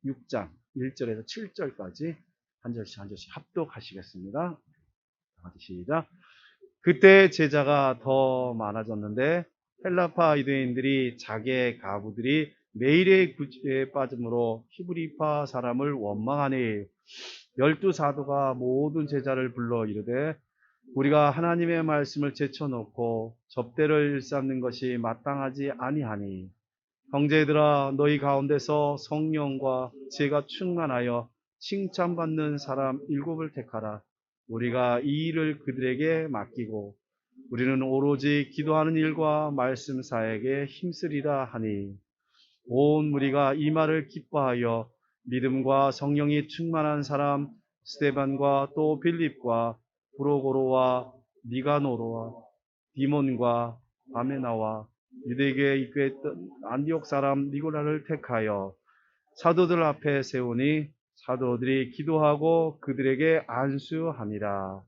6장 1절에서 7절까지 한 절씩 합독하시겠습니다. 시작. 그때 제자가 더 많아졌는데 헬라파 유대인들이 자기의 가부들이 매일의 구제에 빠짐으로 히브리파 사람을 원망하니 12사도가 모든 제자를 불러 이르되 우리가 하나님의 말씀을 제쳐놓고 접대를 일삼는 것이 마땅하지 아니하니 형제들아 너희 가운데서 성령과 지혜가 충만하여 칭찬받는 사람 7을 택하라. 우리가 이 일을 그들에게 맡기고 우리는 오로지 기도하는 일과 말씀 사역에 힘쓰리라 하니 온 무리가 이 말을 기뻐하여 믿음과 성령이 충만한 사람 스데반과 또 빌립과 브로고로와 니가노로와 디몬과 바메나와 유대교에 입교했던 안디옥 사람 니고라를 택하여 사도들 앞에 세우니 사도들이 기도하고 그들에게 안수함이라.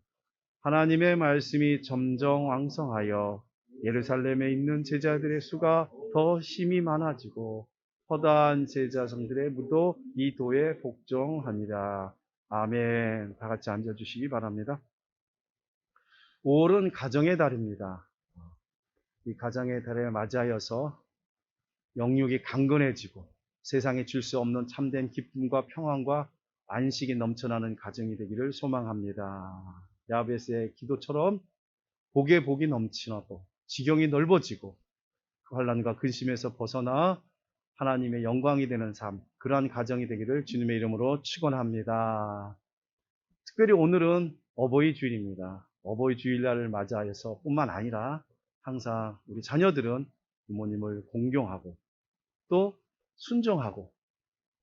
하나님의 말씀이 점점 왕성하여 예루살렘에 있는 제자들의 수가 더 힘이 많아지고 허다한 제자성들의 무도 이 도에 복종하니라. 아멘. 다 같이 앉아주시기 바랍니다. 5월은 가정의 달입니다. 이 가정의 달에 맞이하여서 영육이 강건해지고 세상에 줄 수 없는 참된 기쁨과 평안과 안식이 넘쳐나는 가정이 되기를 소망합니다. 야베스의 기도처럼 복에 복이 넘치나고 지경이 넓어지고 그 환난과 근심에서 벗어나 하나님의 영광이 되는 삶, 그러한 가정이 되기를 주님의 이름으로 축원합니다. 특별히 오늘은 어버이 주일입니다. 어버이 주일날을 맞이하여서 뿐만 아니라 항상 우리 자녀들은 부모님을 공경하고 또 순종하고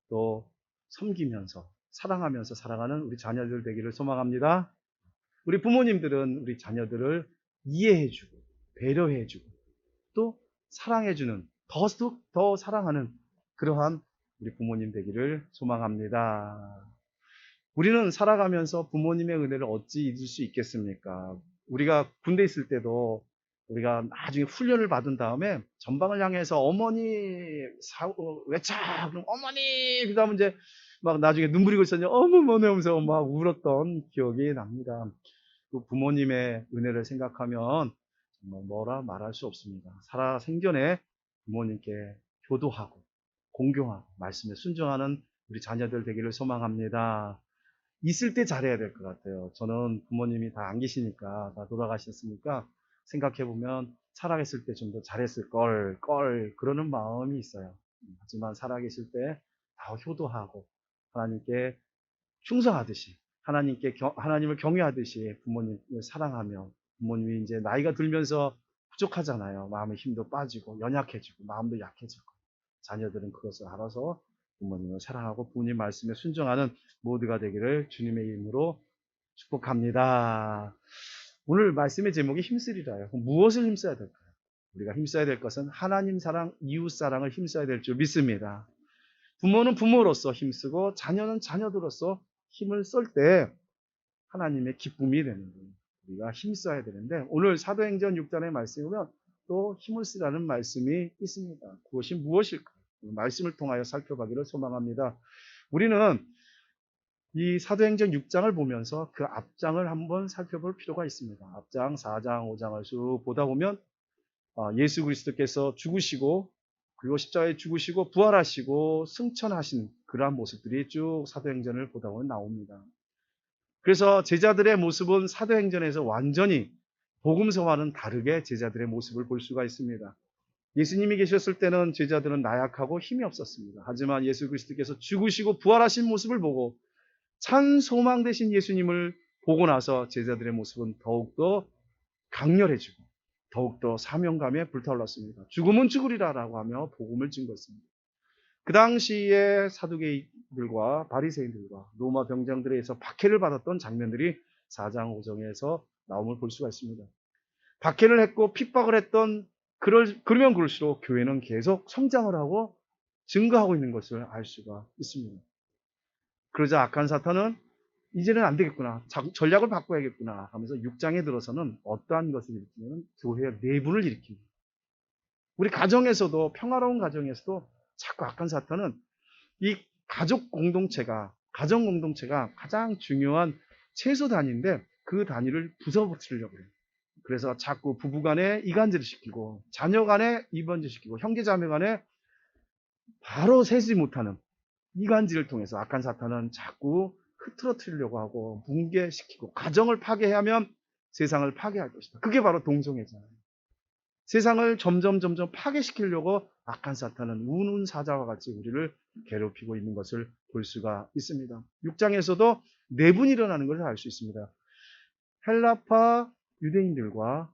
또 섬기면서 사랑하면서 살아가는 우리 자녀들 되기를 소망합니다. 우리 부모님들은 우리 자녀들을 이해해주고 배려해주고 또 사랑해주는 더 사랑하는 그러한 우리 부모님 되기를 소망합니다. 우리는 살아가면서 부모님의 은혜를 어찌 잊을 수 있겠습니까? 우리가 군대 있을 때도 우리가 나중에 훈련을 받은 다음에 전방을 향해서 어머니 외쳐 그럼 어머니 그 다음에 이제 막 나중에 눈 부리고 있었는데 어머머니 하면서 막 울었던 기억이 납니다. 그 부모님의 은혜를 생각하면 정말 뭐라 말할 수 없습니다. 살아 생전에 부모님께 효도하고 공경하고 말씀에 순종하는 우리 자녀들 되기를 소망합니다. 있을 때 잘해야 될 것 같아요. 저는 부모님이 다 안 계시니까 다 돌아가셨으니까 생각해보면 살아계실 때 좀 더 잘했을 걸 그러는 마음이 있어요. 하지만 살아계실 때 다 효도하고 하나님께 충성하듯이 하나님을 경외하듯이 부모님을 사랑하며 부모님이 이제 나이가 들면서 부족하잖아요. 마음의 힘도 빠지고 연약해지고 마음도 약해지고 자녀들은 그것을 알아서 부모님을 사랑하고 부모님 말씀에 순종하는 모두가 되기를 주님의 이름으로 축복합니다. 오늘 말씀의 제목이 힘쓰리라요. 무엇을 힘써야 될까요? 우리가 힘써야 될 것은 하나님 사랑, 이웃 사랑을 힘써야 될 줄 믿습니다. 부모는 부모로서 힘쓰고 자녀는 자녀들로서 힘을 쓸 때 하나님의 기쁨이 되는 거예요. 우리가 힘써야 되는데 오늘 사도행전 6장의 말씀에 보면 또 힘을 쓰라는 말씀이 있습니다. 그것이 무엇일까? 말씀을 통하여 살펴보기를 소망합니다. 우리는 이 사도행전 6장을 보면서 그 앞장을 한번 살펴볼 필요가 있습니다. 앞장 4장, 5장을 쭉 보다 보면 예수 그리스도께서 죽으시고 그리고 십자가에 죽으시고 부활하시고 승천하신 그러한 모습들이 쭉 사도행전을 보다 보면 나옵니다. 그래서 제자들의 모습은 사도행전에서 완전히 복음서와는 다르게 제자들의 모습을 볼 수가 있습니다. 예수님이 계셨을 때는 제자들은 나약하고 힘이 없었습니다. 하지만 예수 그리스도께서 죽으시고 부활하신 모습을 보고 참 소망 되신 예수님을 보고 나서 제자들의 모습은 더욱더 강렬해지고 더욱더 사명감에 불타올랐습니다. 죽음은 죽으리라라고 하며 복음을 증거했습니다. 그 당시에 사두개인들과 바리새인들과 로마 병장들에 의해서 박해를 받았던 장면들이 4장 5장에서 나옴을 볼 수가 있습니다. 박해를 했고 핍박을 했던 그러면 그럴수록 교회는 계속 성장을 하고 증거하고 있는 것을 알 수가 있습니다. 그러자 악한 사탄은 이제는 안 되겠구나. 전략을 바꿔야겠구나 하면서 6장에 들어서는 어떠한 것을 일으키냐면 교회의 내분을 일으킵니다. 우리 가정에서도 평화로운 가정에서도 자꾸 악한 사탄은 이 가정 공동체가 가장 중요한 최소 단위인데 그 단위를 부숴버리려고 해요. 그래서 자꾸 부부 간에 이간질을 시키고 자녀 간에 이번질 시키고 형제 자매 간에 바로 세지 못하는 이간질을 통해서 악한 사탄은 자꾸 흐트러뜨리려고 하고 붕괴시키고 가정을 파괴하면 세상을 파괴할 것이다. 그게 바로 동성애잖아요. 세상을 점점 파괴시키려고 악한 사탄은 우는 사자와 같이 우리를 괴롭히고 있는 것을 볼 수가 있습니다. 6장에서도 내분이 일어나는 것을 알 수 있습니다. 헬라파 유대인들과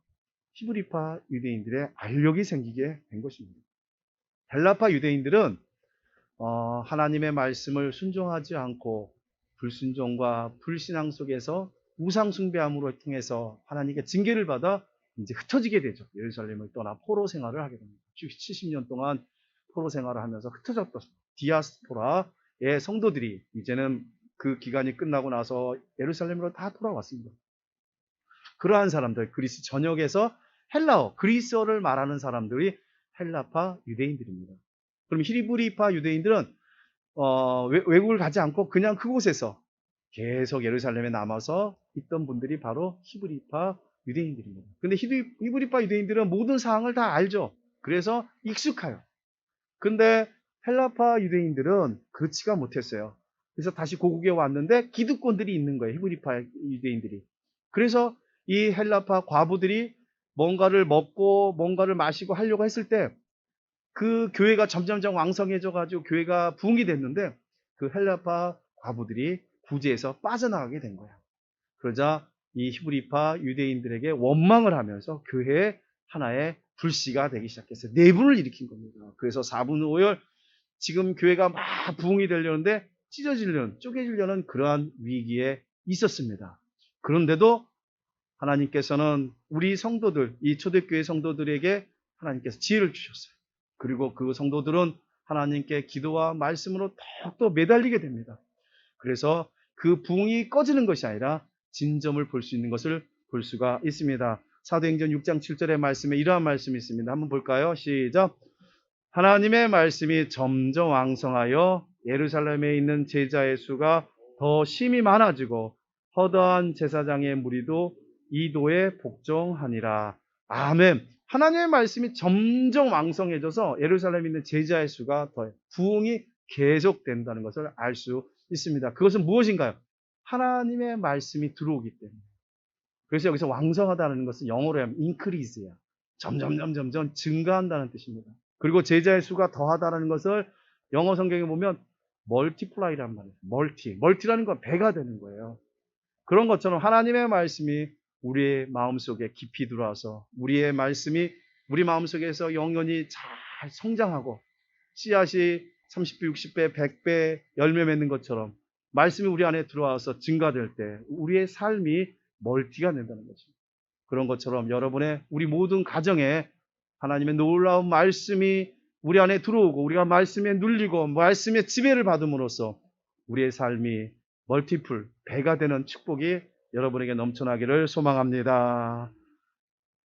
히브리파 유대인들의 알력이 생기게 된 것입니다. 헬라파 유대인들은 하나님의 말씀을 순종하지 않고 불순종과 불신앙 속에서 우상 숭배함으로 통해서 하나님께 징계를 받아 이제 흩어지게 되죠. 예루살렘을 떠나 포로 생활을 하게 됩니다. 70년 동안 포로 생활을 하면서 흩어졌던 디아스포라의 성도들이 이제는 그 기간이 끝나고 나서 예루살렘으로 다 돌아왔습니다. 그러한 사람들, 그리스 전역에서 헬라어, 그리스어를 말하는 사람들이 헬라파 유대인들입니다. 그럼 히브리파 유대인들은 외국을 가지 않고 그냥 그곳에서 계속 예루살렘에 남아서 있던 분들이 바로 히브리파 유대인들입니다. 근데 히브리파 유대인들은 모든 사항을 다 알죠. 그래서 익숙해요. 근데 헬라파 유대인들은 그렇지가 못했어요. 그래서 다시 고국에 왔는데 기득권들이 있는 거예요. 히브리파 유대인들이. 그래서 이 헬라파 과부들이 뭔가를 먹고 뭔가를 마시고 하려고 했을 때 그 교회가 점점점 왕성해져 가지고 교회가 부흥이 됐는데 그 헬라파 과부들이 구제에서 빠져나가게 된 거야. 그러자 이 히브리파 유대인들에게 원망을 하면서 교회에 하나의 불씨가 되기 시작했어요. 내분을 일으킨 겁니다. 그래서 4분 5열 지금 교회가 막 부흥이 되려는데 쪼개지려는 그러한 위기에 있었습니다. 그런데도 하나님께서는 우리 성도들, 이 초대교회 성도들에게 하나님께서 지혜를 주셨어요. 그리고 그 성도들은 하나님께 기도와 말씀으로 더욱더 매달리게 됩니다. 그래서 그 부흥이 꺼지는 것이 아니라 진점을 볼 수 있는 것을 볼 수가 있습니다. 사도행전 6장 7절의 말씀에 이러한 말씀이 있습니다. 한번 볼까요? 시작. 하나님의 말씀이 점점 왕성하여 예루살렘에 있는 제자의 수가 더 심히 많아지고 허다한 제사장의 무리도 이도에 복종하니라. 아멘. 하나님의 말씀이 점점 왕성해져서 예루살렘에 있는 제자의 수가 더 부흥이 계속된다는 것을 알 수 있습니다. 그것은 무엇인가요? 하나님의 말씀이 들어오기 때문에. 그래서 여기서 왕성하다는 것은 영어로 하면 increase야. 점점 증가한다는 뜻입니다. 그리고 제자의 수가 더하다는 것을 영어 성경에 보면 multiply라는 말이에요. 멀티라는 건 배가 되는 거예요. 그런 것처럼 하나님의 말씀이 우리의 마음속에 깊이 들어와서 우리의 말씀이 우리 마음속에서 영원히 잘 성장하고 씨앗이 30배, 60배, 100배 열매 맺는 것처럼 말씀이 우리 안에 들어와서 증가될 때 우리의 삶이 멀티가 된다는 거죠. 그런 것처럼 여러분의 우리 모든 가정에 하나님의 놀라운 말씀이 우리 안에 들어오고 우리가 말씀에 눌리고 말씀의 지배를 받음으로써 우리의 삶이 멀티플, 배가 되는 축복이 여러분에게 넘쳐나기를 소망합니다.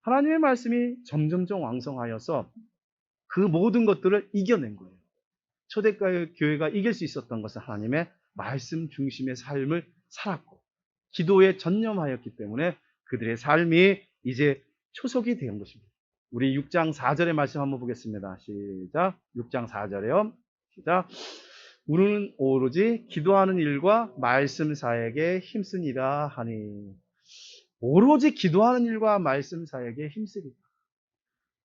하나님의 말씀이 점점 왕성하여서 그 모든 것들을 이겨낸 거예요. 초대교회가 이길 수 있었던 것은 하나님의 말씀 중심의 삶을 살았고 기도에 전념하였기 때문에 그들의 삶이 이제 초석이 된 것입니다. 우리 6장 4절의 말씀 한번 보겠습니다. 시작. 6장 4절에요. 시작. 우리는 오로지 기도하는 일과 말씀 사역에 힘쓰니라 하니. 오로지 기도하는 일과 말씀 사역에 힘쓰리라.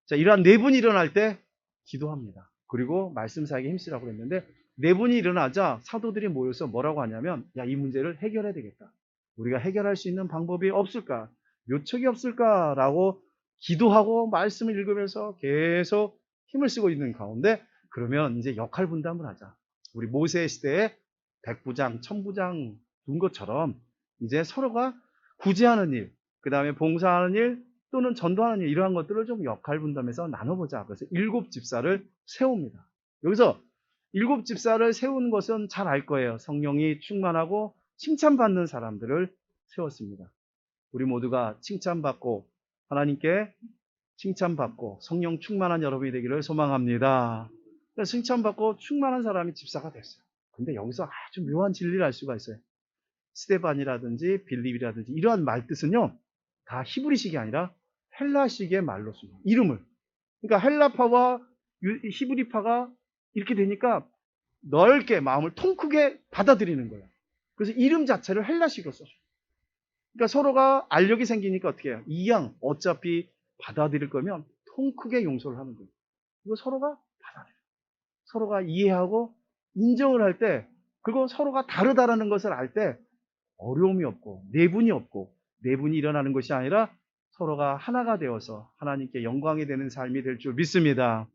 자, 이러한 내분이 일어날 때 기도합니다. 그리고 말씀 사역에 힘쓰라고 했는데 내분이 일어나자 사도들이 모여서 뭐라고 하냐면 야, 이 문제를 해결해야 되겠다. 우리가 해결할 수 있는 방법이 없을까? 요청이 없을까라고 기도하고 말씀을 읽으면서 계속 힘을 쓰고 있는 가운데 그러면 이제 역할 분담을 하자. 우리 모세 시대에 백부장, 천부장 둔 것처럼 이제 서로가 구제하는 일, 그 다음에 봉사하는 일 또는 전도하는 일 이러한 것들을 좀 역할 분담해서 나눠보자. 그래서 7집사를 세웁니다. 여기서 7집사를 세우는 것은 잘 알 거예요. 성령이 충만하고 칭찬받는 사람들을 세웠습니다. 우리 모두가 칭찬받고 하나님께 칭찬받고 성령 충만한 여러분이 되기를 소망합니다. 칭찬받고 충만한 사람이 집사가 됐어요. 근데 여기서 아주 묘한 진리를 알 수가 있어요. 스테반이라든지 빌립이라든지 이러한 말 뜻은요, 다 히브리식이 아니라 헬라식의 말로 씁니다. 이름을. 그러니까 헬라파와 히브리파가 이렇게 되니까 넓게 마음을 통 크게 받아들이는 거예요. 그래서 이름 자체를 헬라식으로 써줘요. 그러니까 서로가 알력이 생기니까 어떻게 해요? 이양 어차피 받아들일 거면 통 크게 용서를 하는 거예요. 이거 서로가 받아들여요. 서로가 이해하고 인정을 할 때, 그리고 서로가 다르다라는 것을 알 때 어려움이 없고 내분이 일어나는 것이 아니라 서로가 하나가 되어서 하나님께 영광이 되는 삶이 될 줄 믿습니다.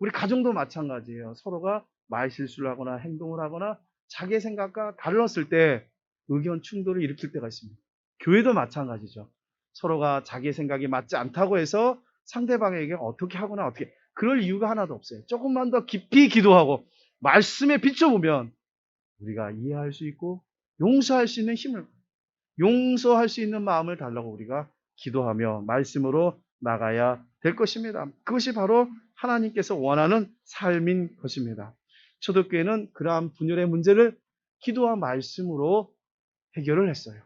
우리 가정도 마찬가지예요. 서로가 말실수를 하거나 행동을 하거나 자기의 생각과 달랐을 때 의견 충돌을 일으킬 때가 있습니다. 교회도 마찬가지죠. 서로가 자기의 생각이 맞지 않다고 해서 상대방에게 어떻게 하거나 어떻게, 그럴 이유가 하나도 없어요. 조금만 더 깊이 기도하고 말씀에 비춰보면 우리가 이해할 수 있고 용서할 수 있는 힘을, 용서할 수 있는 마음을 달라고 우리가 기도하며 말씀으로 나가야 될 것입니다. 그것이 바로 하나님께서 원하는 삶인 것입니다. 초대교회는 그러한 분열의 문제를 기도와 말씀으로 해결을 했어요.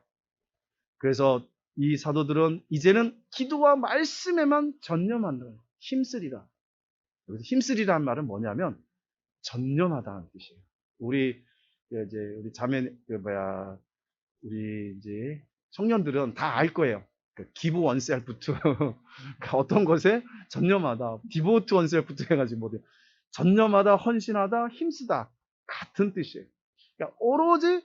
그래서 이 사도들은 이제는 기도와 말씀에만 전념한다. 힘쓰리라. 여기서 힘쓰리라는 말은 뭐냐면 전념하다는 뜻이에요. 우리 자매 우리 이제 청년들은 다 알 거예요. 기브 원셀프 투 어떤 것에 전념하다, 디보트 원셀프 투 해가지고 뭐 전념하다, 헌신하다, 힘쓰다 같은 뜻이에요. 그러니까 오로지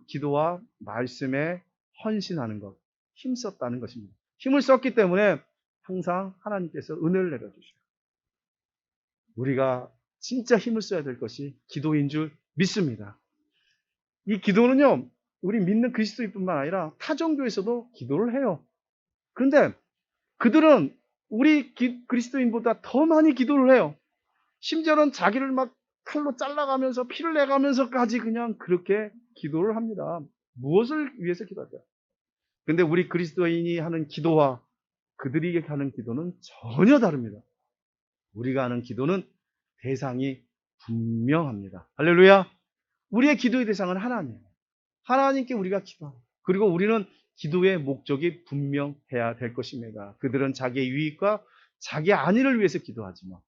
기도와 말씀에 헌신하는 것, 힘썼다는 것입니다. 힘을 썼기 때문에 항상 하나님께서 은혜를 내려주셔요. 우리가 진짜 힘을 써야 될 것이 기도인 줄 믿습니다. 이 기도는요, 우리 믿는 그리스도인뿐만 아니라 타종교에서도 기도를 해요. 그런데 그들은 우리 그리스도인보다 더 많이 기도를 해요. 심지어는 자기를 막 칼로 잘라가면서 피를 내가면서까지 그냥 그렇게 기도를 합니다. 무엇을 위해서 기도할까요? 근데 우리 그리스도인이 하는 기도와 그들이 하는 기도는 전혀 다릅니다. 우리가 하는 기도는 대상이 분명합니다. 할렐루야! 우리의 기도의 대상은 하나님이에요. 하나님께 우리가 기도합니다. 그리고 우리는 기도의 목적이 분명해야 될 것입니다. 그들은 자기의 유익과 자기 안위를 위해서 기도하지만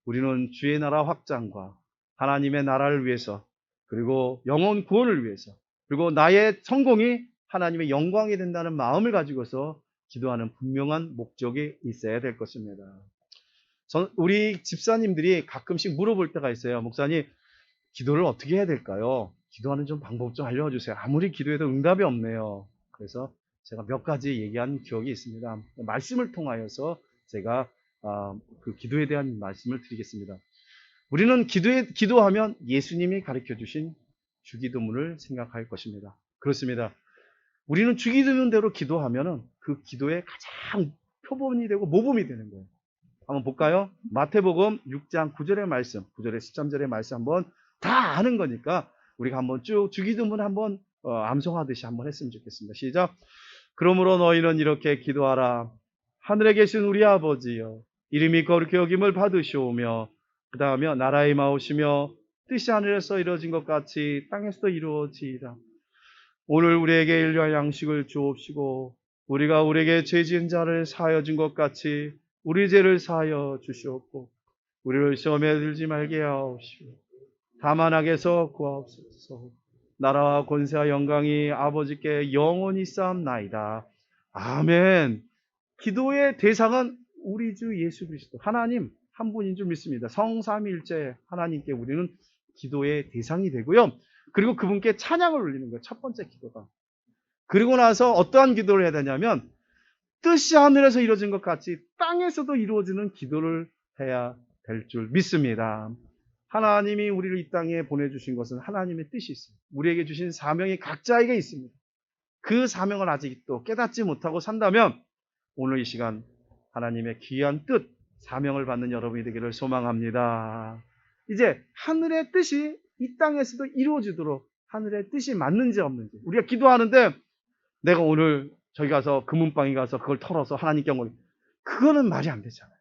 우리는 주의 나라 확장과 하나님의 나라를 위해서, 그리고 영혼 구원을 위해서, 그리고 나의 성공이 하나님의 영광이 된다는 마음을 가지고서 기도하는 분명한 목적이 있어야 될 것입니다. 우리 집사님들이 가끔씩 물어볼 때가 있어요. 목사님, 기도를 어떻게 해야 될까요? 기도하는 좀 방법 좀 알려주세요. 아무리 기도해도 응답이 없네요. 그래서 제가 몇 가지 얘기한 기억이 있습니다. 말씀을 통하여서 제가 그 기도에 대한 말씀을 드리겠습니다. 우리는 기도하면 예수님이 가르쳐 주신 주기도문을 생각할 것입니다. 그렇습니다. 우리는 주기도문대로 기도하면은 그 기도의 가장 표본이 되고 모범이 되는 거예요. 한번 볼까요? 마태복음 6장 9절의 말씀, 9절의 13절의 말씀 한번 다 아는 거니까 우리가 한번 쭉 주기도문 한번 암송하듯이 한번 했으면 좋겠습니다. 시작. 그러므로 너희는 이렇게 기도하라. 하늘에 계신 우리 아버지여, 이름이 거룩히 여김을 받으시오며, 그 다음에 나라의 마오시며 뜻이 하늘에서 이루어진 것 같이 땅에서도 이루어지이다. 오늘 우리에게 일용할 양식을 주옵시고, 우리가 우리에게 죄 지은 자를 사하여 준 것 같이 우리 죄를 사하여 주시옵고, 우리를 시험에 들지 말게 하옵시고 다만 악에서 구하옵소서. 나라와 권세와 영광이 아버지께 영원히 쌓옵나이다. 아멘. 기도의 대상은 우리 주 예수 그리스도 하나님 한 분인 줄 믿습니다. 성삼위일체 하나님께 우리는 기도의 대상이 되고요. 그리고 그분께 찬양을 올리는 거예요. 첫 번째 기도가. 그리고 나서 어떠한 기도를 해야 되냐면 뜻이 하늘에서 이루어진 것 같이 땅에서도 이루어지는 기도를 해야 될 줄 믿습니다. 하나님이 우리를 이 땅에 보내주신 것은 하나님의 뜻이 있습니다. 우리에게 주신 사명이 각자에게 있습니다. 그 사명을 아직도 깨닫지 못하고 산다면 오늘 이 시간 하나님의 귀한 뜻, 사명을 받는 여러분이 되기를 소망합니다. 이제 하늘의 뜻이 이 땅에서도 이루어지도록 하늘의 뜻이 맞는지 없는지, 우리가 기도하는데 내가 오늘 저기 가서 금은방에 가서 그걸 털어서 하나님께 온, 그거는 말이 안 되잖아요.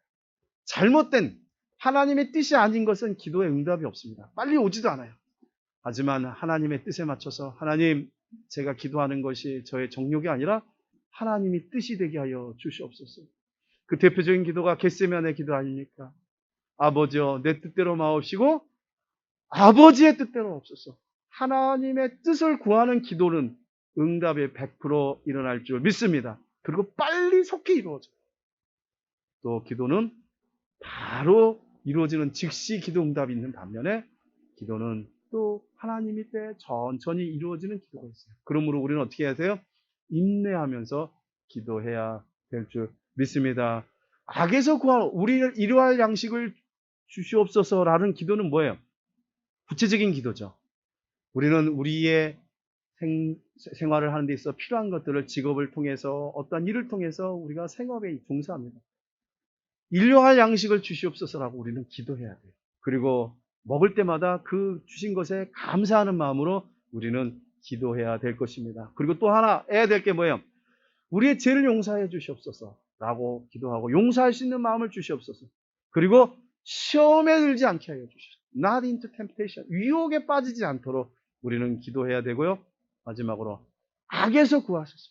잘못된 하나님의 뜻이 아닌 것은 기도에 응답이 없습니다. 빨리 오지도 않아요. 하지만 하나님의 뜻에 맞춰서 하나님, 제가 기도하는 것이 저의 정욕이 아니라 하나님이 뜻이 되게 하여 주시옵소서. 그 대표적인 기도가 겟세마네 기도 아닙니까? 아버지여, 내 뜻대로 마옵시고 아버지의 뜻대로 없소서. 하나님의 뜻을 구하는 기도는 응답의 100% 일어날 줄 믿습니다. 그리고 빨리 속히 이루어져요. 또 기도는 바로 이루어지는 즉시 기도 응답이 있는 반면에 기도는 또 하나님이 때 천천히 이루어지는 기도가 있어요. 그러므로 우리는 어떻게 해야 돼요? 인내하면서 기도해야 될 줄 믿습니다. 악에서 구할 우리를 이루할 양식을 주시옵소서라는 기도는 뭐예요? 구체적인 기도죠. 우리는 우리의 생활을 하는 데 있어 필요한 것들을 직업을 통해서 어떤 일을 통해서 우리가 생업에 종사합니다. 일용할 양식을 주시옵소서라고 우리는 기도해야 돼요. 그리고 먹을 때마다 그 주신 것에 감사하는 마음으로 우리는 기도해야 될 것입니다. 그리고 또 하나 해야 될 게 뭐예요? 우리의 죄를 용서해 주시옵소서라고 기도하고 용서할 수 있는 마음을 주시옵소서. 그리고 시험에 들지 않게 하여 주시옵소서. Not into temptation. 유혹에 빠지지 않도록 우리는 기도해야 되고요. 마지막으로 악에서 구하소서.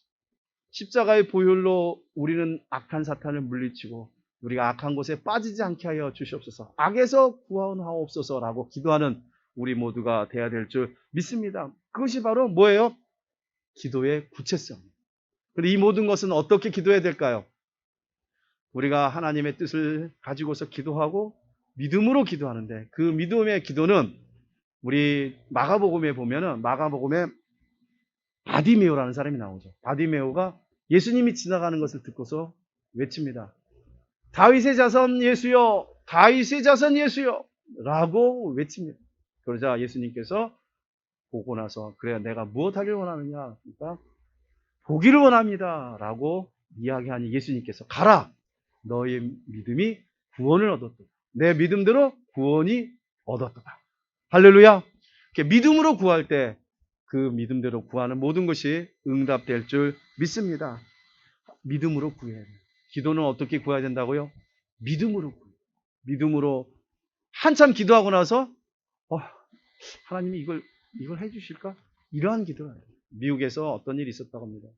십자가의 보혈로 우리는 악한 사탄을 물리치고 우리가 악한 곳에 빠지지 않게 하여 주시옵소서. 악에서 구원하옵소서라고 기도하는 우리 모두가 되어야 될 줄 믿습니다. 그것이 바로 뭐예요? 기도의 구체성입니다. 그런데 이 모든 것은 어떻게 기도해야 될까요? 우리가 하나님의 뜻을 가지고서 기도하고 믿음으로 기도하는데 그 믿음의 기도는 우리 마가복음에 보면은 마가복음에 바디메오라는 사람이 나오죠. 바디메오가 예수님이 지나가는 것을 듣고서 외칩니다. 다윗의 자손 예수여, 다윗의 자손 예수여 라고 외칩니다. 그러자 예수님께서 보고 나서 그래 내가 무엇하길 원하느냐? 그러니까 보기를 원합니다 라고 이야기하니 예수님께서 가라, 너의 믿음이 구원을 얻었다. 내 믿음대로 구원이 얻었다. 할렐루야. 믿음으로 구할 때 그 믿음대로 구하는 모든 것이 응답될 줄 믿습니다. 믿음으로 구해야 돼요. 기도는 어떻게 구해야 된다고요? 믿음으로 구해요. 믿음으로 한참 기도하고 나서 하나님이 이걸 해주실까? 이러한 기도가 아니에요. 미국에서 어떤 일이 있었다고 합니다.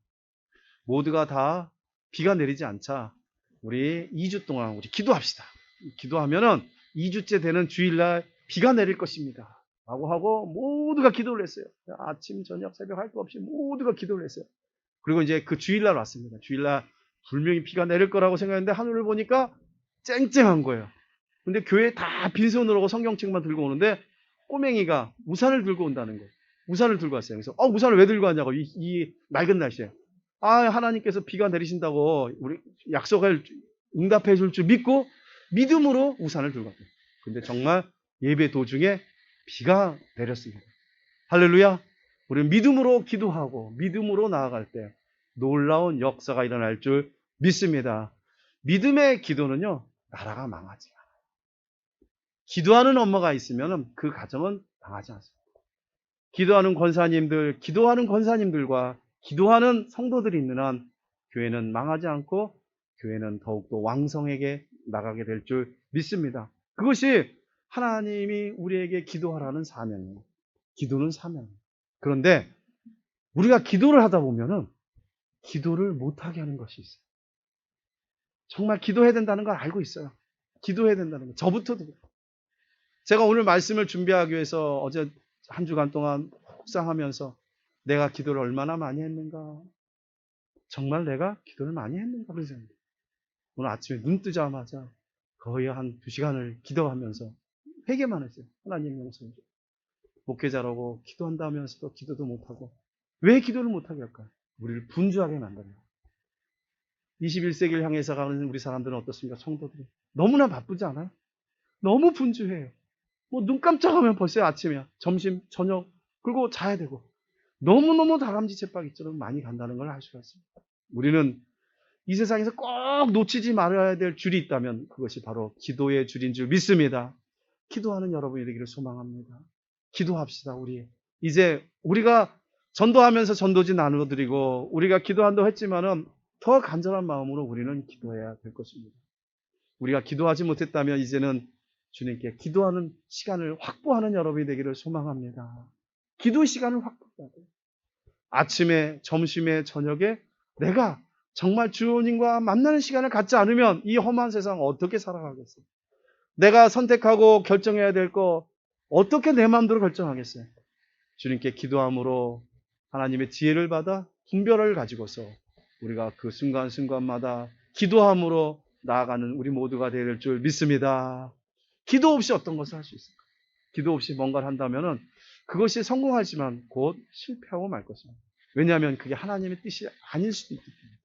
모두가 다 비가 내리지 않자 우리 2주 동안 우리 기도합시다. 기도하면은 2주째 되는 주일날 비가 내릴 것입니다. 라고 하고 모두가 기도를 했어요. 아침, 저녁, 새벽 할 거 없이 모두가 기도를 했어요. 그리고 이제 그 주일날 왔습니다. 주일날 분명히 비가 내릴 거라고 생각했는데 하늘을 보니까 쨍쨍한 거예요. 근데 교회에 다 빈손으로 오고 성경책만 들고 오는데 꼬맹이가 우산을 들고 온다는 거예요. 우산을 들고 왔어요. 그래서 우산을 왜 들고 왔냐고 이 맑은 날씨에. 하나님께서 비가 내리신다고 우리 약속을 응답해 줄 줄 믿고 믿음으로 우산을 들고 왔어요. 근데 정말 예배 도중에 비가 내렸습니다. 할렐루야. 우리는 믿음으로 기도하고 믿음으로 나아갈 때 놀라운 역사가 일어날 줄 믿습니다. 믿음의 기도는요, 나라가 망하지 않아요. 기도하는 엄마가 있으면 그 가정은 망하지 않습니다. 기도하는 권사님들과 기도하는 성도들이 있는 한 교회는 망하지 않고 교회는 더욱더 왕성하게 나가게 될 줄 믿습니다. 그것이 하나님이 우리에게 기도하라는 사명이에요. 기도는 사명이에요. 그런데 우리가 기도를 하다 보면은 기도를 못하게 하는 것이 있어요. 정말 기도해야 된다는 걸 알고 있어요. 기도해야 된다는 거. 저부터도. 제가 오늘 말씀을 준비하기 위해서 어제 한 주간 동안 묵상하면서 내가 기도를 얼마나 많이 했는가. 정말 내가 기도를 많이 했는가. 그런 생각입니다. 오늘 아침에 눈 뜨자마자 거의 한 2시간을 기도하면서 회개만 했어요. 하나님 용서해 줘. 목회자라고 기도한다면서도 기도도 못하고. 왜 기도를 못하게 할까요? 우리를 분주하게 만들어요. 21세기를 향해서 가는 우리 사람들은 어떻습니까? 성도들이. 너무나 바쁘지 않아요? 너무 분주해요. 눈 깜짝하면 벌써 아침이야. 점심, 저녁, 그리고 자야 되고. 너무너무 다람쥐 쳇바퀴처럼 많이 간다는 걸 알 수가 있습니다. 우리는 이 세상에서 꼭 놓치지 말아야 될 줄이 있다면 그것이 바로 기도의 줄인 줄 믿습니다. 기도하는 여러분이 되기를 소망합니다. 기도합시다, 우리. 이제 우리가 전도하면서 전도지 나눠드리고 우리가 기도한다고 했지만은 더 간절한 마음으로 우리는 기도해야 될 것입니다. 우리가 기도하지 못했다면 이제는 주님께 기도하는 시간을 확보하는 여러분이 되기를 소망합니다. 기도 시간을 확보해야 돼요. 아침에, 점심에, 저녁에 내가 정말 주님과 만나는 시간을 갖지 않으면 이 험한 세상 어떻게 살아가겠어요? 내가 선택하고 결정해야 될 거 어떻게 내 마음대로 결정하겠어요? 주님께 기도함으로 하나님의 지혜를 받아 분별을 가지고서 우리가 그 순간순간마다 기도함으로 나아가는 우리 모두가 될 줄 믿습니다. 기도 없이 어떤 것을 할 수 있을까? 기도 없이 뭔가를 한다면 그것이 성공하지만 곧 실패하고 말 것입니다. 왜냐하면 그게 하나님의 뜻이 아닐 수도 있기 때문에.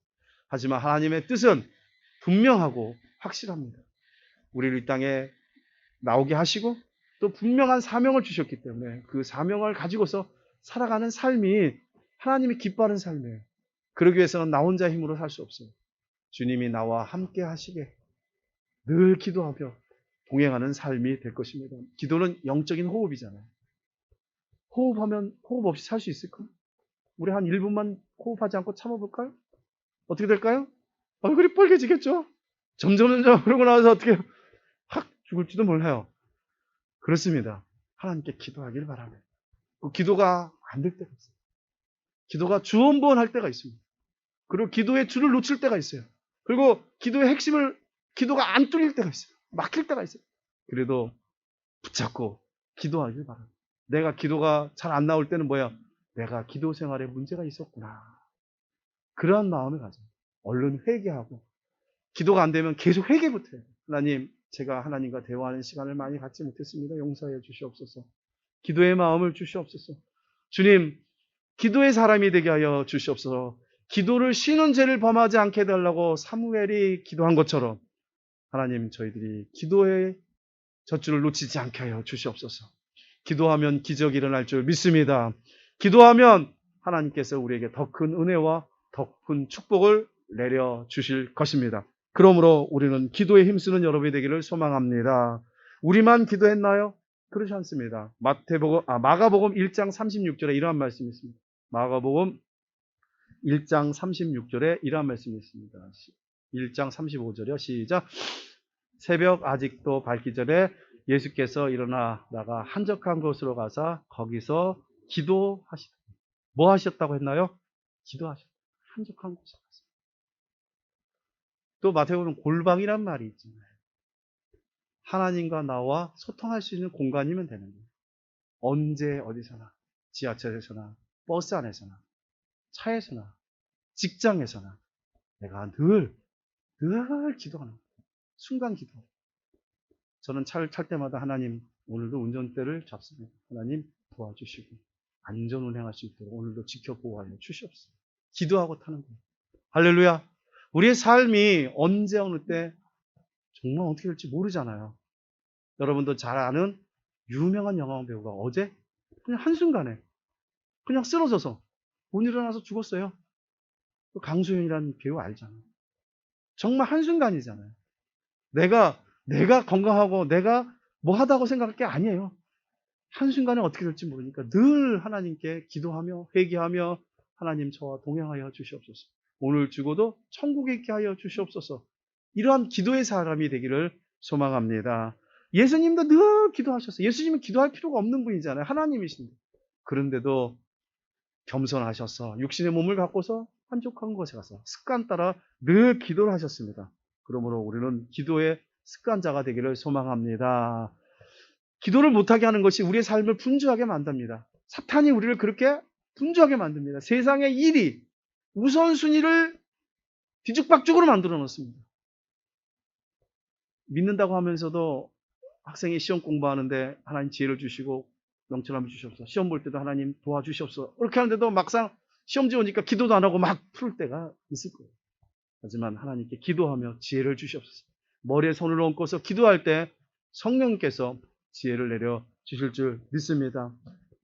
하지만 하나님의 뜻은 분명하고 확실합니다. 우리를 이 땅에 나오게 하시고 또 분명한 사명을 주셨기 때문에 그 사명을 가지고서 살아가는 삶이 하나님이 기뻐하는 삶이에요. 그러기 위해서는 나 혼자 힘으로 살 수 없어요. 주님이 나와 함께 하시게 늘 기도하며 동행하는 삶이 될 것입니다. 기도는 영적인 호흡이잖아요. 호흡하면 호흡 없이 살 수 있을까? 우리 한 1분만 호흡하지 않고 참아볼까요? 어떻게 될까요? 얼굴이 빨개지겠죠? 점점 그러고 나서 어떻게 확 죽을지도 몰라요. 그렇습니다. 하나님께 기도하길 바랍니다. 그 기도가 안 될 때가 있어요. 기도가 주원부원할 때가 있습니다. 그리고 기도의 줄을 놓칠 때가 있어요. 그리고 기도의 핵심을 기도가 안 뚫릴 때가 있어요. 막힐 때가 있어요. 그래도 붙잡고 기도하길 바랍니다. 내가 기도가 잘 안 나올 때는 뭐야? 내가 기도 생활에 문제가 있었구나. 그러한 마음을 가져. 얼른 회개하고 기도가 안 되면 계속 회개부터 해요. 하나님, 제가 하나님과 대화하는 시간을 많이 갖지 못했습니다. 용서해 주시옵소서. 기도의 마음을 주시옵소서. 주님, 기도의 사람이 되게 하여 주시옵소서. 기도를 쉬는 죄를 범하지 않게 해달라고 사무엘이 기도한 것처럼 하나님, 저희들이 기도의 젖줄을 놓치지 않게 하여 주시옵소서. 기도하면 기적이 일어날 줄 믿습니다. 기도하면 하나님께서 우리에게 더 큰 은혜와 더 큰 축복을 내려 주실 것입니다. 그러므로 우리는 기도에 힘쓰는 여러분이 되기를 소망합니다. 우리만 기도했나요? 그렇지 않습니다. 마가복음 1장 36절에 이러한 말씀이 있습니다. 마가복음 1장 36절에 이러한 말씀이 있습니다. 1장 35절이요. 시작. 새벽 아직도 밝기 전에 예수께서 일어나 나가 한적한 곳으로 가서 거기서 기도하시다. 뭐 하셨다고 했나요? 기도하셨다. 한적한 곳에 가서. 또 마태복음 골방이란 말이 있잖아요. 하나님과 나와 소통할 수 있는 공간이면 되는 거예요. 언제 어디서나, 지하철에서나, 버스 안에서나, 차에서나, 직장에서나 내가 늘 기도하는 거예요. 순간 기도. 저는 차를 탈 때마다 하나님, 오늘도 운전대를 잡습니다. 하나님 도와주시고 안전 운행할 수 있도록 오늘도 지켜보호하여 주시옵소서. 기도하고 타는 거예요. 할렐루야. 우리의 삶이 언제 어느 때 정말 어떻게 될지 모르잖아요. 여러분도 잘 아는 유명한 영화 배우가 어제 그냥 한순간에 그냥 쓰러져서 못 일어나서 죽었어요. 강수현이라는 배우 알잖아요. 정말 한순간이잖아요. 내가 건강하고 내가 뭐 하다고 생각할 게 아니에요. 한순간에 어떻게 될지 모르니까 늘 하나님께 기도하며 회개하며 하나님 저와 동행하여 주시옵소서. 오늘 죽어도 천국에 있게 하여 주시옵소서. 이러한 기도의 사람이 되기를 소망합니다. 예수님도 늘 기도하셨어요. 예수님은 기도할 필요가 없는 분이잖아요. 하나님이신데. 그런데도 겸손하셔서 육신의 몸을 갖고서 한적한 곳에 가서 습관 따라 늘 기도를 하셨습니다. 그러므로 우리는 기도의 습관자가 되기를 소망합니다. 기도를 못하게 하는 것이 우리의 삶을 분주하게 만듭니다. 사탄이 우리를 그렇게 분주하게 만듭니다. 세상의 일이 우선순위를 뒤죽박죽으로 만들어 놓습니다. 믿는다고 하면서도 학생이 시험 공부하는데 하나님 지혜를 주시고 명철함을 주시옵소서. 시험 볼 때도 하나님 도와주시옵소서. 그렇게 하는데도 막상 시험지 오니까 기도도 안 하고 막 풀 때가 있을 거예요. 하지만 하나님께 기도하며 지혜를 주시옵소서. 머리에 손을 얹고서 기도할 때 성령께서 지혜를 내려 주실 줄 믿습니다.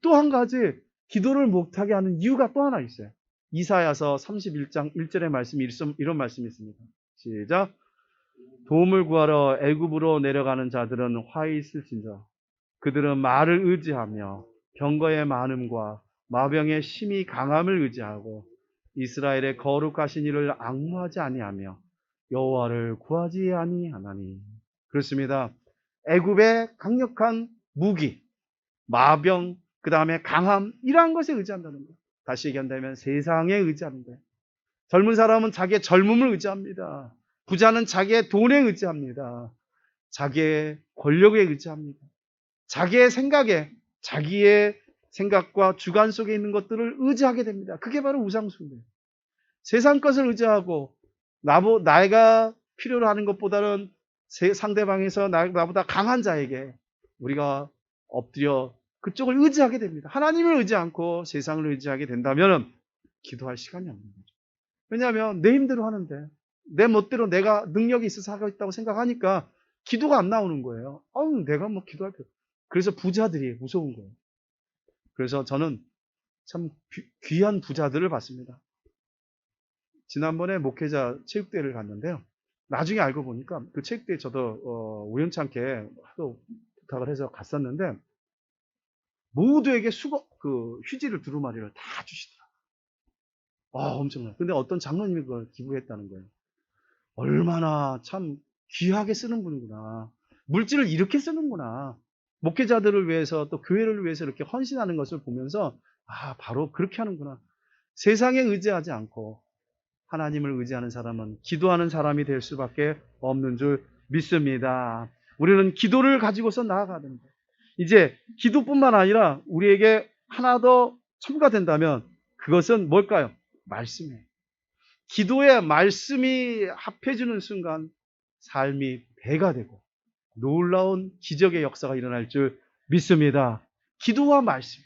또 한 가지 기도를 못하게 하는 이유가 또 하나 있어요. 이사야서 31장 1절의 말씀이 이런 말씀이 있습니다. 시작. 도움을 구하러 애굽으로 내려가는 자들은 화히 있을진저 그들은 말을 의지하며 병거의 많음과 마병의 심히 강함을 의지하고 이스라엘의 거룩하신 이를 앙무하지 아니하며 여호와를 구하지 아니하나니. 그렇습니다. 애굽의 강력한 무기, 마병, 그 다음에 강함, 이러한 것에 의지한다는 거예요. 다시 얘기한다면 세상에 의지하는 거예요. 젊은 사람은 자기의 젊음을 의지합니다. 부자는 자기의 돈에 의지합니다. 자기의 권력에 의지합니다. 자기의 생각에, 자기의 생각과 주관 속에 있는 것들을 의지하게 됩니다. 그게 바로 우상숭배예요. 세상 것을 의지하고 내가 필요로 하는 것보다는 상대방에서 나보다 강한 자에게 우리가 엎드려 그쪽을 의지하게 됩니다. 하나님을 의지 않고 세상을 의지하게 된다면 기도할 시간이 없는 거죠. 왜냐하면 내 힘대로 하는데 내 멋대로 내가 능력이 있어서 하고 있다고 생각하니까 기도가 안 나오는 거예요. 내가 뭐 기도할 필요. 그래서 부자들이 무서운 거예요. 그래서 저는 참 귀한 부자들을 봤습니다. 지난번에 목회자 체육대회를 갔는데요. 나중에 알고 보니까 그 체육대회 저도 우연찮게 하도 부탁을 해서 갔었는데 모두에게 휴지를 두루마리를 다 주시더라고요. 엄청나요. 근데 어떤 장로님이 그걸 기부했다는 거예요. 얼마나 참 귀하게 쓰는 분이구나. 물질을 이렇게 쓰는구나. 목회자들을 위해서 또 교회를 위해서 이렇게 헌신하는 것을 보면서 바로 그렇게 하는구나. 세상에 의지하지 않고 하나님을 의지하는 사람은 기도하는 사람이 될 수밖에 없는 줄 믿습니다. 우리는 기도를 가지고서 나아가야 됩니다. 이제 기도뿐만 아니라 우리에게 하나 더 첨가된다면 그것은 뭘까요? 말씀이에요. 기도에 말씀이 합해주는 순간 삶이 배가 되고 놀라운 기적의 역사가 일어날 줄 믿습니다. 기도와 말씀.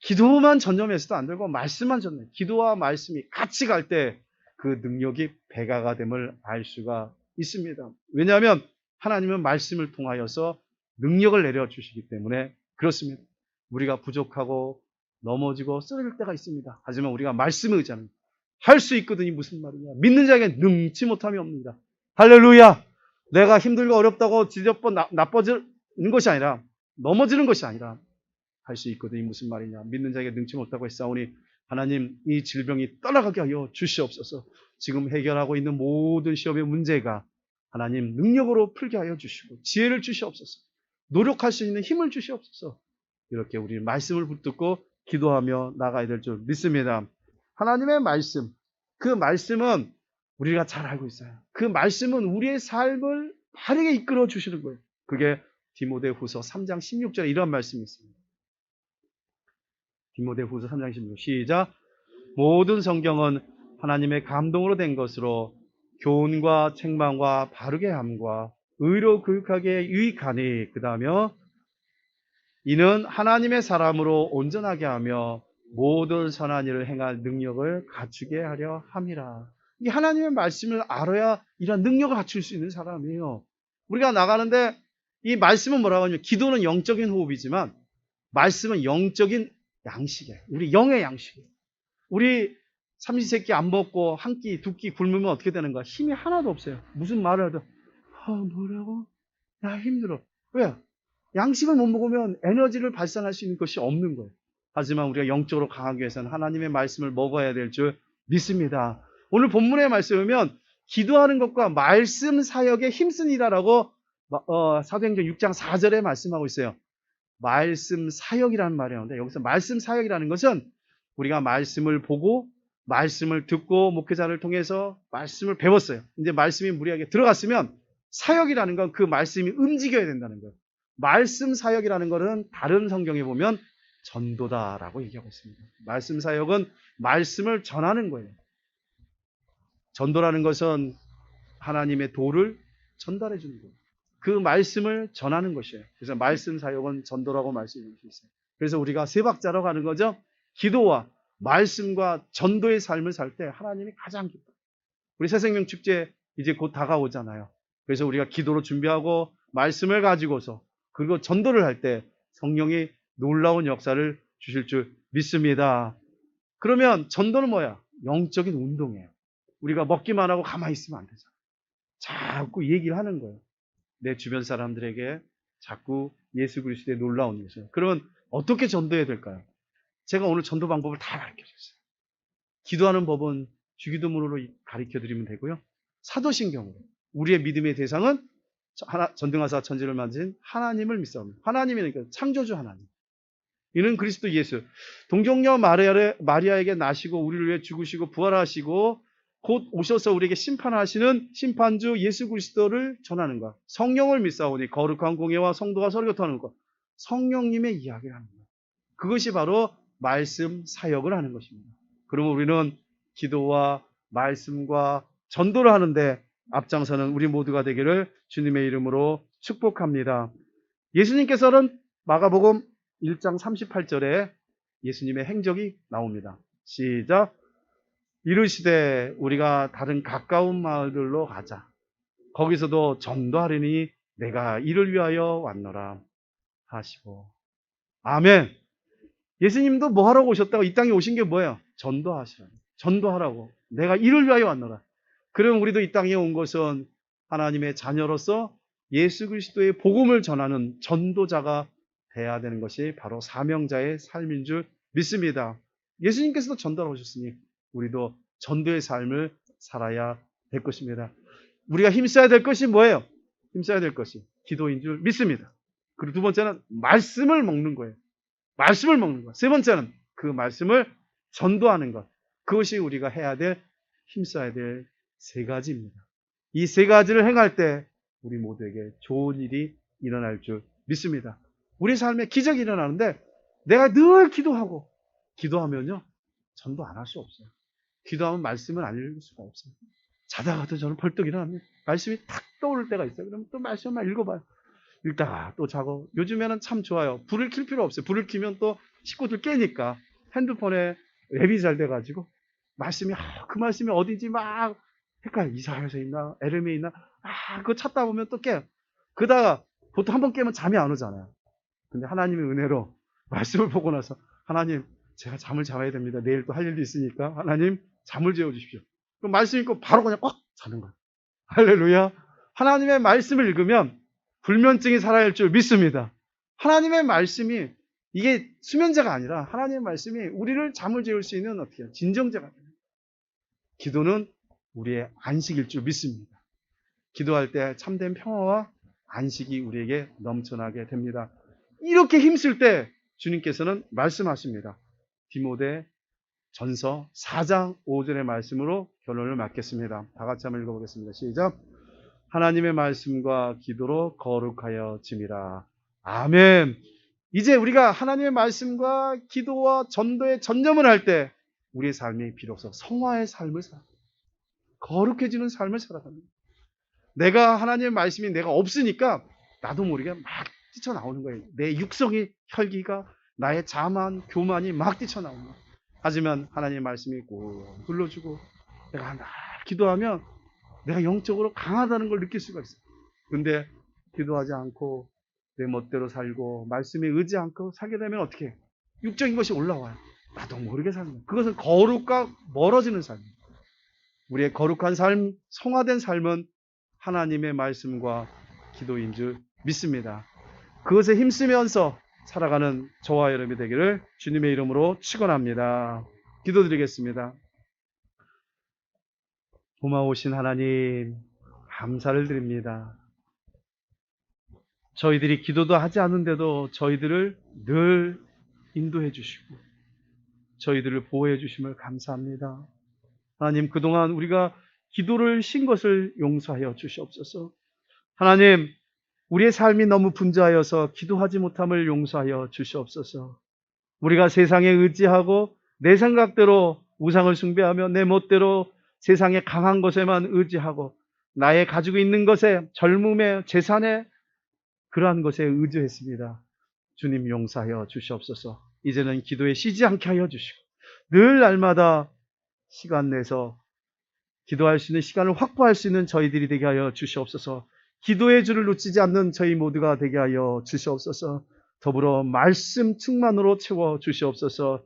기도만 전념해서도 안 되고 말씀만 전념해. 기도와 말씀이 같이 갈 때 그 능력이 배가가 됨을 알 수가 있습니다. 왜냐하면 하나님은 말씀을 통하여서 능력을 내려주시기 때문에 그렇습니다. 우리가 부족하고 넘어지고 쓰러질 때가 있습니다. 하지만 우리가 말씀을 의지하는 할 수 있거든요. 무슨 말이냐. 믿는 자에게 능치 못함이 없습니다. 할렐루야. 내가 힘들고 어렵다고 지저분 나빠지는 것이 아니라 넘어지는 것이 아니라 할 수 있거든요. 무슨 말이냐. 믿는 자에게 능치 못하고 했사오니 하나님 이 질병이 떠나가게 하여 주시옵소서. 지금 해결하고 있는 모든 시험의 문제가 하나님 능력으로 풀게 하여 주시고 지혜를 주시옵소서. 노력할 수 있는 힘을 주시옵소서. 이렇게 우리 말씀을 붙들고 기도하며 나가야 될 줄 믿습니다. 하나님의 말씀, 그 말씀은 우리가 잘 알고 있어요. 그 말씀은 우리의 삶을 바르게 이끌어 주시는 거예요. 그게 디모데후서 3장 16절에 이런 말씀이 있습니다. 디모데후서 3장 16절 시작. 모든 성경은 하나님의 감동으로 된 것으로 교훈과 책망과 바르게 함과 의로 교육하기에 유익하니 그 다음에 이는 하나님의 사람으로 온전하게 하며 모든 선한 일을 행할 능력을 갖추게 하려 함이라. 이 하나님의 말씀을 알아야 이런 능력을 갖출 수 있는 사람이에요. 우리가 나가는데 이 말씀은 뭐라고 하냐면 기도는 영적인 호흡이지만 말씀은 영적인 양식이에요. 우리 영의 양식이에요. 우리 삼시세끼 안 먹고 한 끼, 두 끼 굶으면 어떻게 되는 거야? 힘이 하나도 없어요. 무슨 말을 해도 뭐라고? 나 힘들어. 왜? 양식을 못 먹으면 에너지를 발산할 수 있는 것이 없는 거예요. 하지만 우리가 영적으로 강하기 위해서는 하나님의 말씀을 먹어야 될 줄 믿습니다. 오늘 본문의 말씀을 보면 기도하는 것과 말씀 사역에 힘쓰니라라고 사도행전 6장 4절에 말씀하고 있어요. 말씀 사역이라는 말이 나오는데 여기서 말씀 사역이라는 것은 우리가 말씀을 보고 말씀을 듣고 목회자를 통해서 말씀을 배웠어요. 이제 말씀이 우리에게 들어갔으면 사역이라는 건 그 말씀이 움직여야 된다는 거예요. 말씀 사역이라는 것은 다른 성경에 보면 전도다라고 얘기하고 있습니다. 말씀 사역은 말씀을 전하는 거예요. 전도라는 것은 하나님의 도를 전달해 주는 거예요. 그 말씀을 전하는 것이에요. 그래서 말씀 사역은 전도라고 말씀해 주셨어요. 그래서 우리가 세 박자로 가는 거죠. 기도와 말씀과 전도의 삶을 살 때 하나님이 가장 기뻐요. 우리 새생명 축제 이제 곧 다가오잖아요. 그래서 우리가 기도로 준비하고 말씀을 가지고서 그리고 전도를 할 때 성령이 놀라운 역사를 주실 줄 믿습니다. 그러면 전도는 뭐야? 영적인 운동이에요. 우리가 먹기만 하고 가만히 있으면 안 되잖아요. 자꾸 얘기를 하는 거예요. 내 주변 사람들에게 자꾸 예수 그리스도의 놀라운 일을. 그러면 어떻게 전도해야 될까요? 제가 오늘 전도 방법을 다 가르쳐줬어요. 기도하는 법은 주기도문으로 가르쳐드리면 되고요. 사도신경으로 우리의 믿음의 대상은 전등하사 천지를 만드신 하나님을 믿사옵니다. 하나님이니까 창조주 하나님. 이는 그리스도 예수. 동정녀 마리아에게 나시고 우리를 위해 죽으시고 부활하시고 곧 오셔서 우리에게 심판하시는 심판주 예수 그리스도를 전하는 것. 성령을 믿사오니 거룩한 공예와 성도가 설교하는 것. 성령님의 이야기를 하는 것. 그것이 바로 말씀 사역을 하는 것입니다. 그러면 우리는 기도와 말씀과 전도를 하는데 앞장서는 우리 모두가 되기를 주님의 이름으로 축복합니다. 예수님께서는 마가복음 1장 38절에 예수님의 행적이 나옵니다. 시작. 이르시되 우리가 다른 가까운 마을들로 가자. 거기서도 전도하리니 내가 이를 위하여 왔노라 하시고. 아멘. 예수님도 뭐 하라고 오셨다고 이 땅에 오신 게 뭐예요? 전도하시라고. 전도하라고. 내가 이를 위하여 왔노라. 그럼 우리도 이 땅에 온 것은 하나님의 자녀로서 예수 그리스도의 복음을 전하는 전도자가 돼야 되는 것이 바로 사명자의 삶인 줄 믿습니다. 예수님께서도 전도를 오셨으니 우리도 전도의 삶을 살아야 될 것입니다. 우리가 힘써야 될 것이 뭐예요? 힘써야 될 것이 기도인 줄 믿습니다. 그리고 두 번째는 말씀을 먹는 거예요. 말씀을 먹는 것. 세 번째는 그 말씀을 전도하는 것. 그것이 우리가 해야 될, 힘써야 될 세 가지입니다. 이 세 가지를 행할 때 우리 모두에게 좋은 일이 일어날 줄 믿습니다. 우리 삶에 기적이 일어나는데 내가 늘 기도하면요. 전도 안 할 수 없어요. 기도하면 말씀을 안 읽을 수가 없어요. 자다가도 저는 벌떡 일어납니다. 말씀이 탁 떠오를 때가 있어요. 그러면 또 말씀만 읽어봐요. 읽다가 또 자고. 요즘에는 참 좋아요. 불을 켤 필요 없어요. 불을 켜면 또 식구들 깨니까 핸드폰에 앱이 잘 돼가지고 말씀이 그 말씀이 어딘지 막 헷갈려. 이사야에서 있나 에레미야에 있나 그거 찾다 보면 또 깨요. 그러다가 보통 한 번 깨면 잠이 안 오잖아요. 근데 하나님의 은혜로 말씀을 보고 나서 하나님 제가 잠을 자야 됩니다. 내일 또 할 일도 있으니까 하나님 잠을 재워주십시오. 그럼 말씀 읽고 바로 그냥 꽉 자는 거예요. 할렐루야. 하나님의 말씀을 읽으면 불면증이 사라질 줄 믿습니다. 하나님의 말씀이 이게 수면제가 아니라 하나님의 말씀이 우리를 잠을 재울 수 있는 어떻게 진정제가 돼요. 기도는 우리의 안식일 줄 믿습니다. 기도할 때 참된 평화와 안식이 우리에게 넘쳐나게 됩니다. 이렇게 힘쓸 때 주님께서는 말씀하십니다. 디모데 전서 4장 5절의 말씀으로 결론을 맺겠습니다. 다 같이 한번 읽어보겠습니다. 시작. 하나님의 말씀과 기도로 거룩하여 짐이라. 아멘. 이제 우리가 하나님의 말씀과 기도와 전도에 전념을 할 때 우리의 삶이 비로소 성화의 삶을 살아. 거룩해지는 삶을 살아갑니다. 내가 하나님의 말씀이 내가 없으니까 나도 모르게 막 뛰쳐나오는 거예요. 내 육성이 혈기가 나의 자만 교만이 막 뛰쳐나오는 거예요. 하지만 하나님의 말씀이 꼭 불러주고 내가 날 기도하면 내가 영적으로 강하다는 걸 느낄 수가 있어요. 근데 기도하지 않고 내 멋대로 살고 말씀에 의지 않고 살게 되면 어떻게 해요? 육적인 것이 올라와요. 나도 모르게 사는 거예요. 그것은 거룩과 멀어지는 삶이에요. 우리의 거룩한 삶, 성화된 삶은 하나님의 말씀과 기도인 줄 믿습니다. 그것에 힘쓰면서 살아가는 저와 여러분이 되기를 주님의 이름으로 축원합니다. 기도드리겠습니다. 고마우신 하나님, 감사를 드립니다. 저희들이 기도도 하지 않는데도 저희들을 늘 인도해 주시고 저희들을 보호해 주심을 감사합니다. 하나님, 그동안 우리가 기도를 쉰 것을 용서하여 주시옵소서. 하나님, 우리의 삶이 너무 분주하여서 기도하지 못함을 용서하여 주시옵소서. 우리가 세상에 의지하고 내 생각대로 우상을 숭배하며 내 멋대로 세상의 강한 것에만 의지하고 나의 가지고 있는 것에 젊음에 재산에 그러한 것에 의지했습니다. 주님 용서하여 주시옵소서. 이제는 기도에 쉬지 않게 하여 주시고 늘 날마다 시간 내서 기도할 수 있는 시간을 확보할 수 있는 저희들이 되게 하여 주시옵소서. 기도의 줄을 놓치지 않는 저희 모두가 되게 하여 주시옵소서. 더불어 말씀 충만으로 채워 주시옵소서.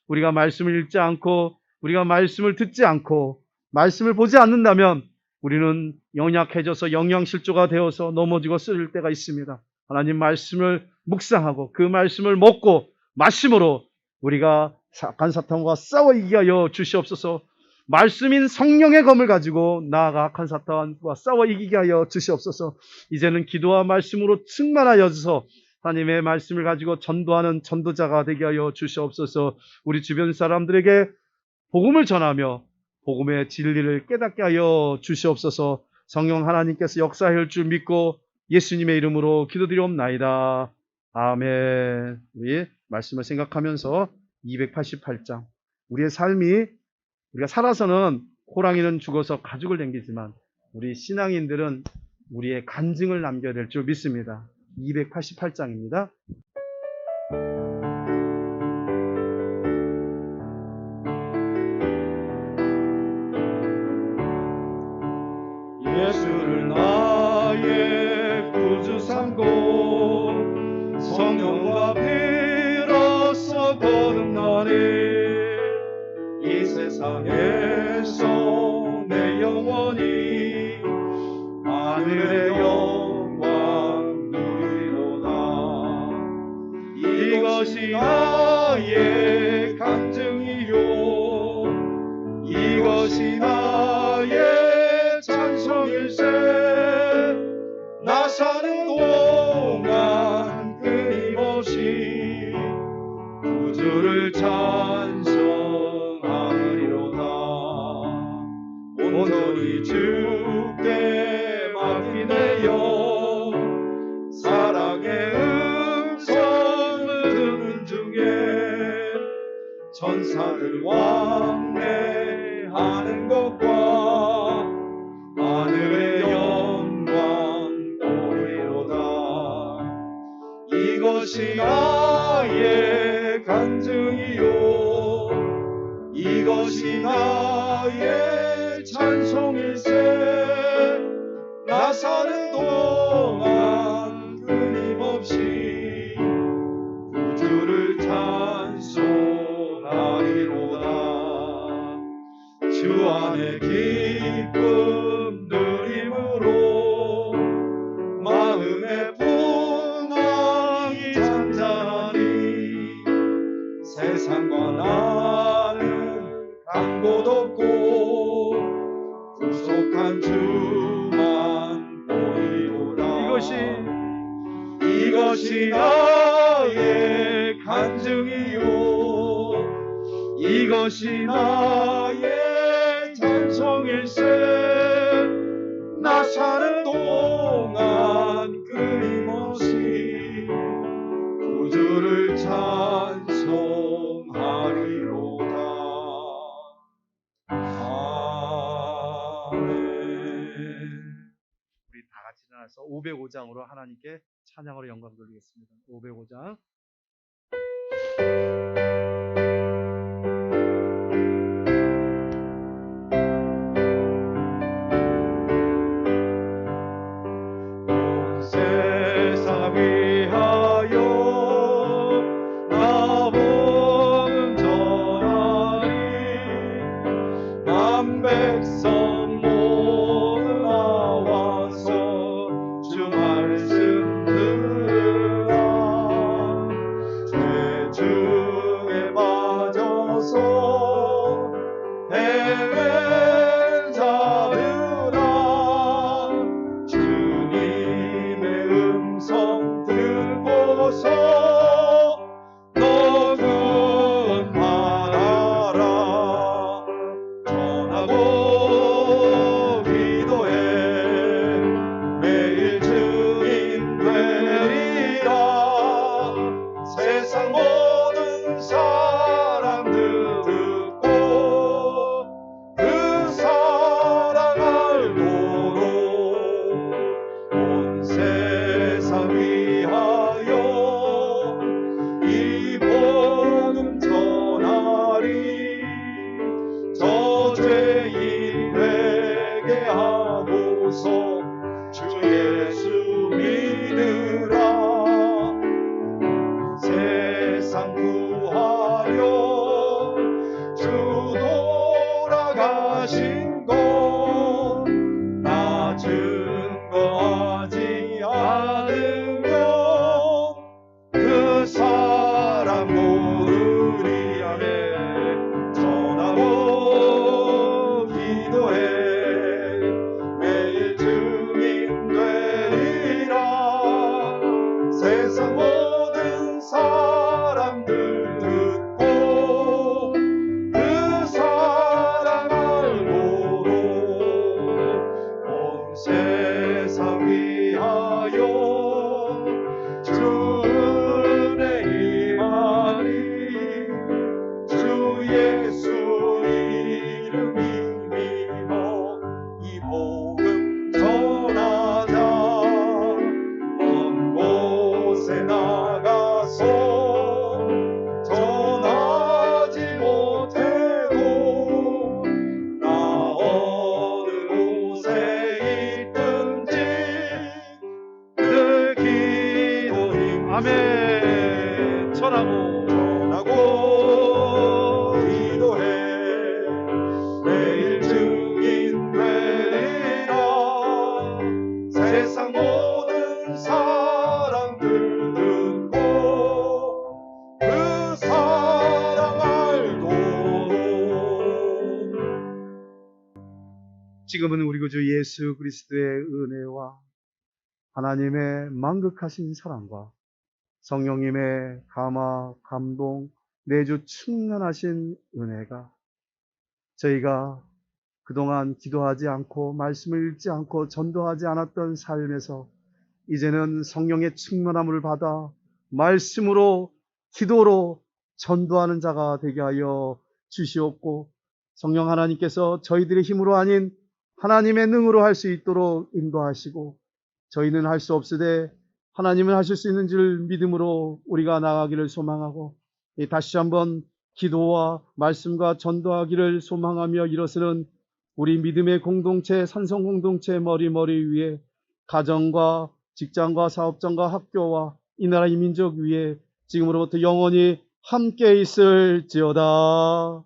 우리가 말씀을 읽지 않고 우리가 말씀을 듣지 않고 말씀을 보지 않는다면 우리는 연약해져서 영양실조가 되어서 넘어지고 쓰러질 때가 있습니다. 하나님 말씀을 묵상하고 그 말씀을 먹고 마심으로 우리가 악한 사탄과 싸워 이기게 하여 주시옵소서. 말씀인 성령의 검을 가지고 나아가 악한 사탄과 싸워 이기게 하여 주시옵소서. 이제는 기도와 말씀으로 충만하여서 하나님의 말씀을 가지고 전도하는 전도자가 되게 하여 주시옵소서. 우리 주변 사람들에게 복음을 전하며 복음의 진리를 깨닫게 하여 주시옵소서. 성령 하나님께서 역사할 줄 믿고 예수님의 이름으로 기도드리옵나이다. 아멘. 우리 말씀을 생각하면서 288장, 우리의 삶이, 우리가 살아서는 호랑이는 죽어서 가죽을 남기지만 우리 신앙인들은 우리의 간증을 남겨야 될 줄 믿습니다. 288장입니다. 예수를 나의 구주 삼고 성령과 피로써 거듭나니 이 세상에서 내 영혼이 하늘의 영광 누리로다. 이것이 나의 간증이요, 이것이 나의 찬송일세. 나 사는 동안 끊임없이 구주를 찬송하리로다. 온전히 주께 맡기네요. 사랑의 음성을 듣는 중에 천사를 왕래하는 것과 하늘의 영광 보리로다. 이것이 나의 간증이요, 이것이 나의 찬송일세. 나 사는 동안 끊임없이 구주를 찬송하리로다. 주 안에 기쁨 누림으로 마음의 풍랑이 잔잔하니 세상과 나는 간 곳 없고 구속한 주만 보이로다. 이것이 나의 간증이요, 이것이 나의 찬송일세. 나 사는 동안 끊임없이 구주를 찬송하리로다. 아멘. 우리 다 같이 일어나서 505장으로 하나님께 찬양으로 영광 돌리겠습니다. 505장. 온 세상 위하여 나 복음 전하리. 만 백성 모두 나와서 주 말씀 들으라. 죄 중에 빠져서 헤맨 자들아, 주님의 음성 듣고서 너 구원 받아라. 전하고 기도해 매일 증인 되리라. 세상 모든 사람들 듣고 그 사랑 알도록 온 세상 위하여 이 복음 전하리. 저 죄인 회개하고서 주 예수 믿으라. 세상 구하려 주 돌아가신 것 나 증거하지 않으면 그 사람 모르리. 아멘. 전하고 기도해 매일 증인 되리라. 세상 세상 모든 사람들 듣고 그 사랑 알도록. 지금은 우리 구주 예수 그리스도의 은혜와 하나님의 만극하신 사랑과 성령님의 감화, 감동, 내주 충만하신 은혜가 저희가 그동안 기도하지 않고 말씀을 읽지 않고 전도하지 않았던 삶에서 이제는 성령의 충만함을 받아 말씀으로 기도로 전도하는 자가 되게 하여 주시옵고, 성령 하나님께서 저희들의 힘으로 아닌 하나님의 능으로 할 수 있도록 인도하시고, 저희는 할 수 없으되 하나님은 하실 수 있는 줄 믿음으로 우리가 나가기를 소망하고, 다시 한번 기도와 말씀과 전도하기를 소망하며 일어서는 우리 믿음의 공동체, 산성 공동체 머리 위에 가정과 직장과 사업장과 학교와 이 나라 이 민족 위에 지금으로부터 영원히 함께 있을지어다.